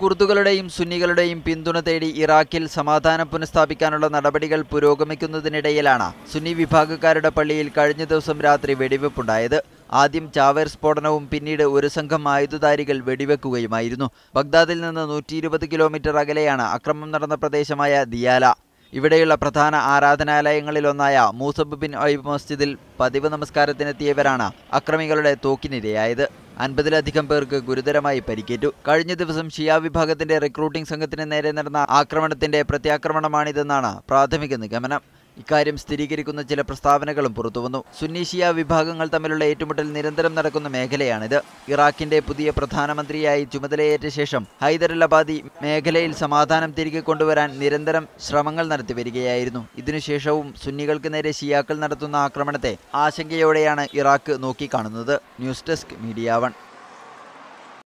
കുർദുകളുടെയും സുന്നികളുടെയും പിന്തുണ തേടി ഇറാഖിൽ സമാധാനം പുനഃസ്ഥാപിക്കാനുള്ള നടപടികൾ പുരോഗമിക്കുന്നതിനിടയിലാണ് സുന്നി വിഭാഗക്കാരുടെ പള്ളിയിൽ കഴിഞ്ഞ ദിവസം രാത്രി വെടിവെപ്പുണ്ടായത്. ആദ്യം ചാവേർ സ്ഫോടനവും പിന്നീട് ഒരു സംഘം ആയുധധാരികൾ വെടിവെക്കുകയുമായിരുന്നു. ബഗ്ദാദിൽ നിന്ന് 120 കിലോമീറ്റർ അകലെയാണ് അക്രമം നടന്ന പ്രദേശമായ ദിയാല. ഇവിടെയുള്ള പ്രധാന ആരാധനാലയങ്ങളിലൊന്നായ മൂസബ് ബിൻ ഐബ് മസ്ജിദിൽ പതിവ് നമസ്കാരത്തിനെത്തിയവരാണ് അക്രമികളുടെ തോക്കിനിരയായത്. 50-ലധികം പേർക്ക് ഗുരുതരമായി പരിക്കേറ്റു. കഴിഞ്ഞ ദിവസം ഷിയ വിഭാഗത്തിന്റെ റിക്രൂട്ടിംഗ് സംഘത്തിന് നേരെ നടന്ന ആക്രമണത്തിന്റെ പ്രത്യാക്രമണമാണിതെന്നാണ് പ്രാഥമിക നിഗമനം. ഇക്കാര്യം സ്ഥിരീകരിക്കുന്ന ചില പ്രസ്താവനകളും പുറത്തുവന്നു. സുന്നി ഷിയ വിഭാഗങ്ങൾ തമ്മിലുള്ള ഏറ്റുമുട്ടൽ നിരന്തരം നടക്കുന്ന മേഖലയാണിത്. ഇറാഖിന്റെ പുതിയ പ്രധാനമന്ത്രിയായി ചുമതലയേറ്റ ശേഷം ഹൈദരലബാദി മേഖലയിൽ സമാധാനം തിരികെ കൊണ്ടുവരാൻ നിരന്തരം ശ്രമങ്ങൾ നടത്തിവരികയായിരുന്നു. ഇതിനുശേഷവും സുന്നികൾക്ക് നേരെ ഷിയാക്കൾ നടത്തുന്ന ആക്രമണത്തെ ആശങ്കയോടെയാണ് ഇറാഖ് നോക്കിക്കാണുന്നത്. News desk media 1.